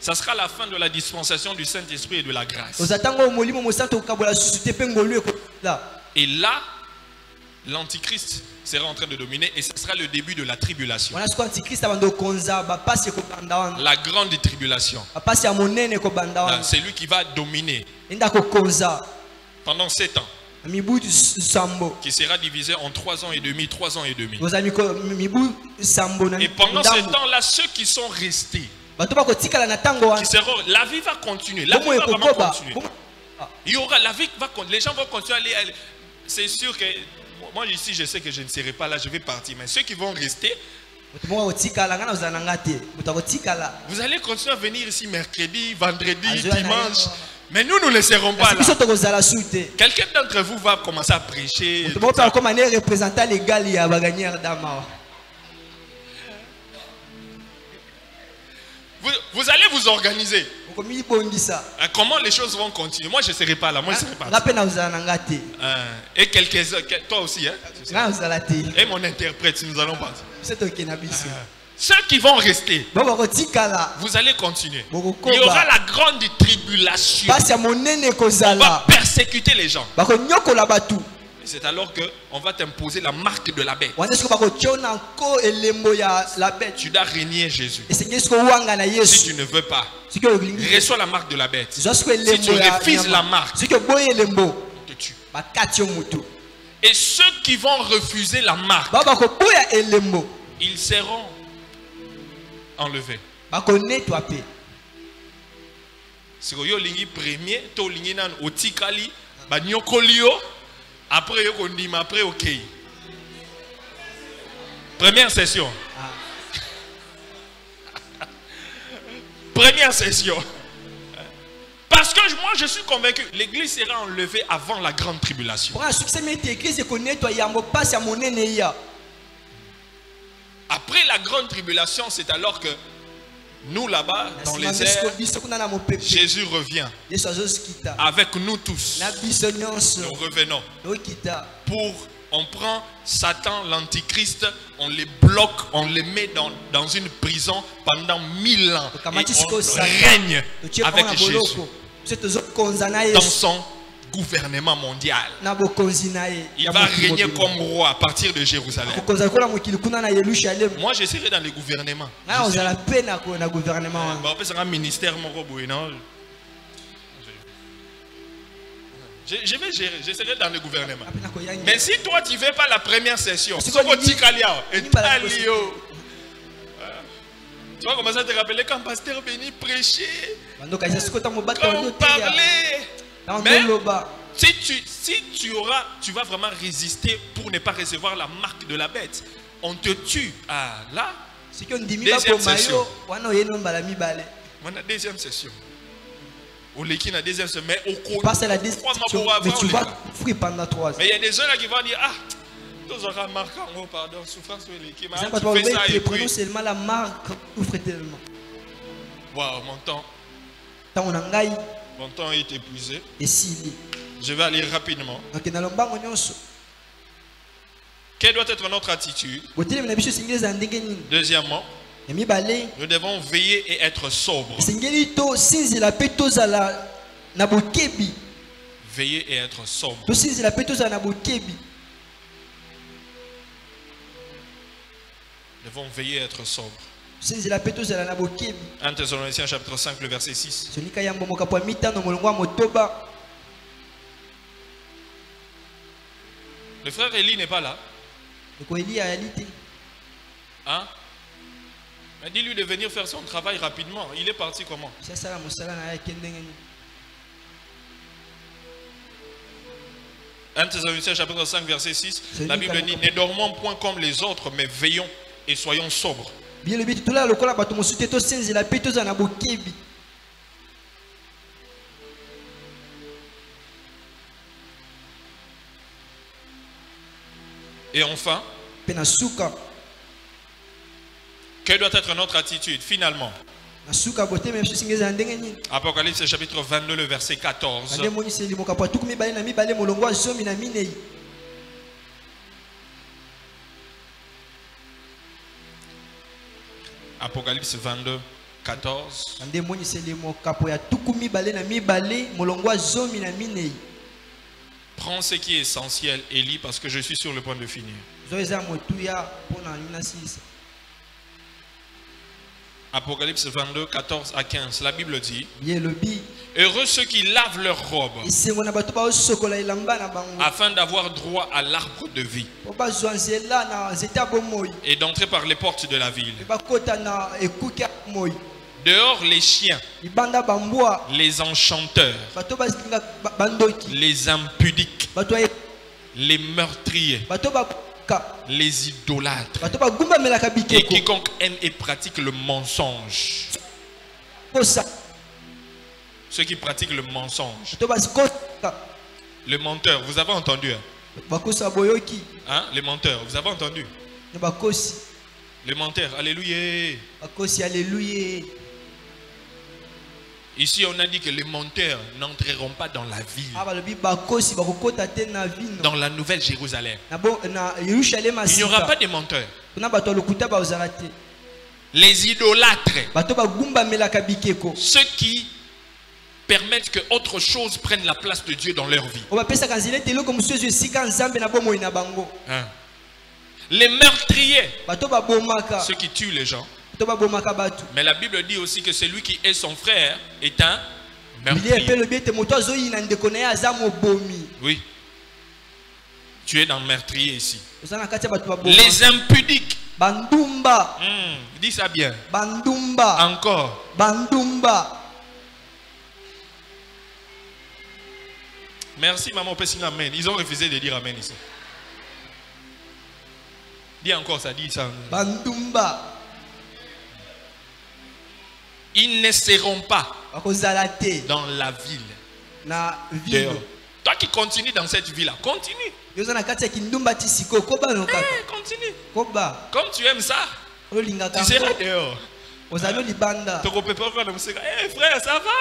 ça sera la fin de la dispensation du Saint-Esprit et de la grâce. Et là, l'Antichrist sera en train de dominer et ce sera le début de la tribulation. La grande tribulation. C'est lui qui va dominer pendant 7 ans. Qui sera divisé en 3 ans et demi, 3 ans et demi. Et pendant ce temps-là, ceux qui sont restés, la vie va continuer. La vie va vraiment continuer. Il y aura, la vie va continuer. Les gens vont continuer à aller. C'est sûr que moi ici, je sais que je ne serai pas là, je vais partir. Mais ceux qui vont rester, vous allez continuer à venir ici mercredi, vendredi, dimanche. Mais nous ne serons pas là. Quelqu'un d'entre vous va commencer à prêcher. Vous allez vous organiser. Comment les choses vont continuer? Moi je ne serai pas là. Moi je serai pas là. Et quelques-uns, toi aussi, hein? Et mon interprète, si nous allons partir. Ceux qui vont rester, vous allez continuer. Il y aura la grande tribulation. On va persécuter les gens. Et c'est alors qu'on va t'imposer la marque de la bête. Tu dois régner Jésus. Si tu ne veux pas, reçois la marque de la bête. Si tu refuses la marque, on te tue. Et ceux qui vont refuser la marque, ils seront enlevé. Si vous avez premier, vous après après ok. Première session. Première session. Parce que moi je suis convaincu, l'église sera enlevée avant la grande tribulation. Après la grande tribulation, c'est alors que nous là-bas, dans les airs, Jésus revient. Avec nous tous, nous revenons. On prend Satan, l'Antichrist, on les bloque, on les met dans une prison pendant 1000 ans. Et on règne avec Jésus dans son gouvernement mondial. Il va régner comme roi à partir de Jérusalem. Moi, je serai dans le gouvernement. Je serai dans le gouvernement. Mais si toi, tu ne veux pas la première session, tu vas commencer à te rappeler quand pasteur Béni prêchait, quand on parlait. Mais si tu vas vraiment résister pour ne pas recevoir la marque de la bête. On te tue. Ah là, deuxième session. On a deuxième session. On l'équipe la deuxième session. Mais au cours la deuxième session, mais tu vas souffrir pendant 3 ans. Mais il y a des gens là qui vont dire, ah, tous auront marqué en haut, pardon, souffrance sur l'équipe. Tu fais ça et puis... seulement la marque, souffre tellement. Wow, mon temps est épuisé. Je vais aller rapidement. Quelle doit être notre attitude? Deuxièmement, nous devons veiller et être sobres. Veiller et être sobre. Nous devons veiller et être sobres. 1 Thessaloniciens chapitre 5, le verset 6. Le frère Élie n'est pas là. Hein? Dis-lui de venir faire son travail rapidement. Il est parti comment? 1 Thessaloniciens chapitre 5, verset 6. La Bible dit, ne dormons point comme les autres, mais veillons et soyons sobres. Et enfin, quelle doit être notre attitude finalement? Apocalypse chapitre 22, le verset 14. Apocalypse 22, 14. Prends ce qui est essentiel et lis parce que je suis sur le point de finir. Apocalypse 22, 14 à 15. La Bible dit, heureux ceux qui lavent leurs robes afin d'avoir droit à l'arbre de vie et d'entrer par les portes de la ville. Dehors les chiens, les enchanteurs, les impudiques, les meurtriers, les idolâtres et quiconque aime et pratique le mensonge. Ceux qui pratiquent le mensonge. Le menteur, vous avez entendu hein? Hein? Les menteurs, vous avez entendu? Les menteurs, alléluia. Ici, on a dit que les menteurs n'entreront pas dans la ville. Dans la nouvelle Jérusalem. Il n'y aura pas de menteurs. Les idolâtres. Ceux qui permettent que autre chose prenne la place de Dieu dans leur vie. Hein? Les meurtriers. Ceux qui tuent les gens. Mais la Bible dit aussi que celui qui est son frère est un meurtrier. Oui. Tu es dans le meurtrier ici. Les impudiques. Dis ça bien. Encore. Merci maman, amen. Ils ont refusé de dire amen ici. Dis encore ça, dis ça. Ils ne seront pas dans la ville. Dehors. Toi qui continues dans cette ville-là, continue. Continue. Comme tu aimes ça, tu seras dehors. Hey, frère, ça va?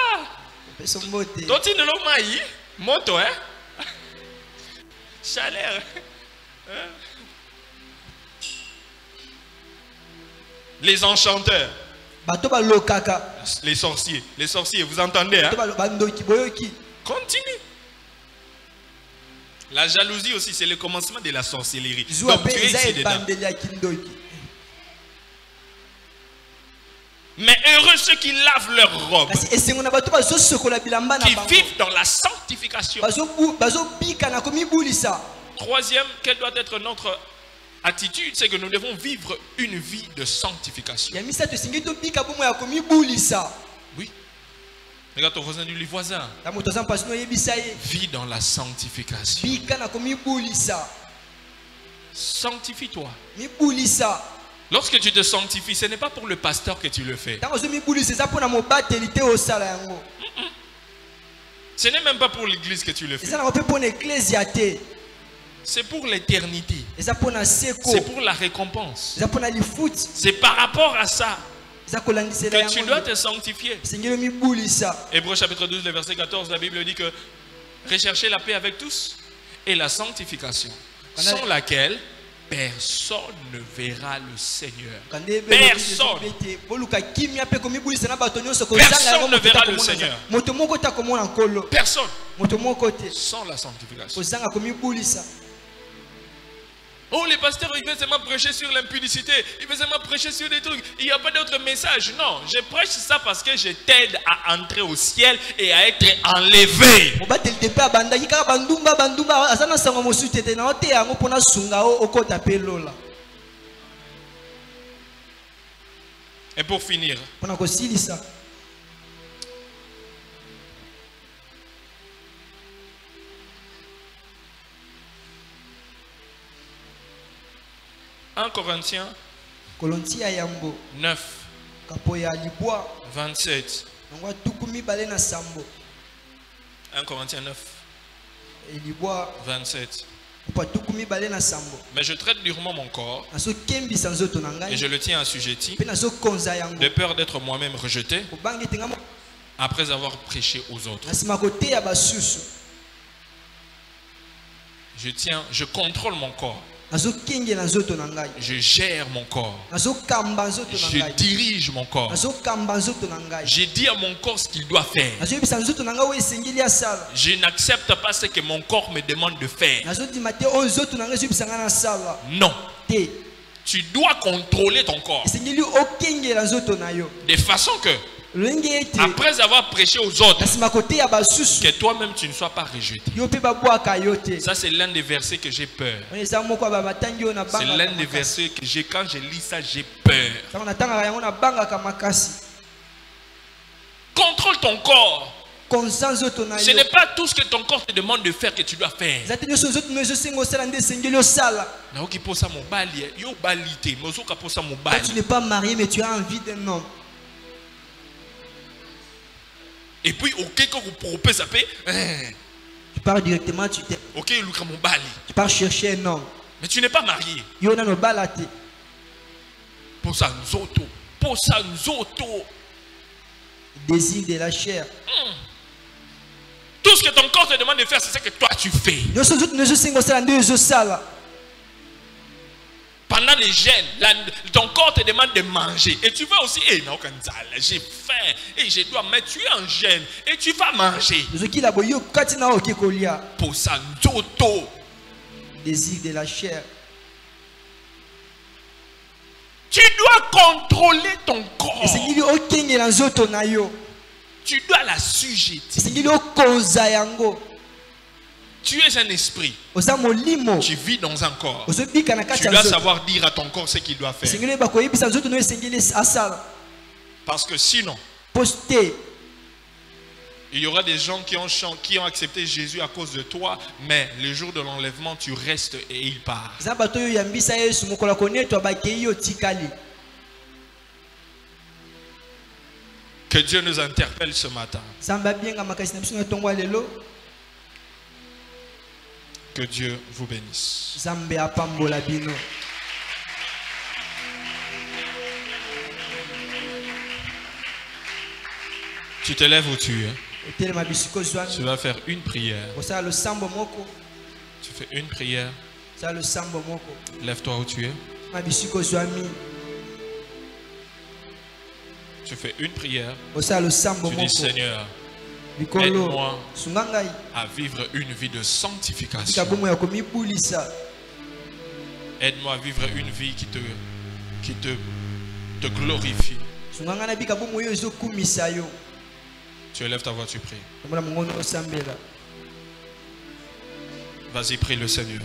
Toi, tu ne l'as pas eu. Moto, hein? Chaleur. Les enchanteurs. Les sorciers, vous entendez hein? Continue. La jalousie aussi, c'est le commencement de la sorcellerie. Donc tu es ici dedans. Mais heureux ceux qui lavent leurs robes, qui vivent dans la sanctification. Troisième, quelle doit être notre attitude? C'est que nous devons vivre une vie de sanctification. Oui. Regarde ton voisin, du voisin. Vis dans la sanctification. Sanctifie-toi. Lorsque tu te sanctifies, ce n'est pas pour le pasteur que tu le fais. Ce n'est même pas pour l'église que tu le fais. C'est pour l'éternité. C'est pour la récompense. C'est par rapport à ça que tu dois te sanctifier. Hébreux chapitre 12, le verset 14, la Bible dit que recherchez la paix avec tous et la sancification, sans laquelle personne ne verra le Seigneur. Personne. Personne ne verra le Seigneur. Personne. Sans la sanctification. Oh, les pasteurs, ils veulent seulement prêcher sur l'impudicité. Ils veulent seulement prêcher sur des trucs. Il n'y a pas d'autre message. Non, je prêche ça parce que je t'aide à entrer au ciel et à être enlevé. Et pour finir, 1 Corinthiens 9, 27. 1 Corinthiens 9, 27. Mais je traite durement mon corps et je le tiens assujetti de peur d'être moi-même rejeté après avoir prêché aux autres. Je contrôle mon corps. Je gère mon corps. Je dirige mon corps. J'ai dit à mon corps ce qu'il doit faire. Je n'accepte pas ce que mon corps me demande de faire. Non. Tu dois contrôler ton corps. De façon que après avoir prêché aux autres, que toi-même tu ne sois pas rejeté. Ça c'est l'un des versets que j'ai peur. C'est l'un des versets que j'ai, quand je lis ça, j'ai peur. Contrôle ton corps. Ce n'est pas tout ce que ton corps te demande de faire que tu dois faire. Tu n'es pas marié mais tu as envie d'un homme. Et puis, ok, quand vous pouvez s'appeler, tu pars directement, tu pars chercher un homme. Mais tu n'es pas marié. Pour ça, nous autres. Désir de la chair. Tout ce que ton corps te demande de faire, c'est ce que toi tu fais. Pendant les jeûnes, ton corps te demande de manger. Et tu vas aussi, j'ai faim et je dois, mais tu es en jeûne et tu vas manger. Pour ça, désir de la chair. Tu dois contrôler ton corps. Tu dois l'assujettir. Tu es un esprit. Tu vis dans un corps. Tu dois savoir dire à ton corps ce qu'il doit faire. Parce que sinon, il y aura des gens qui ont accepté Jésus à cause de toi, mais le jour de l'enlèvement, tu restes et il part. Que Dieu nous interpelle ce matin. Que Dieu vous bénisse. Tu te lèves où tu es. Tu vas faire une prière. Tu fais une prière. Lève-toi où tu es. Tu fais une prière. Tu dis Seigneur, Aide-moi à vivre une vie de sanctification. Aide-moi à vivre une vie qui te glorifie. Tu élèves ta voix, tu pries. Vas-y, prie le Seigneur.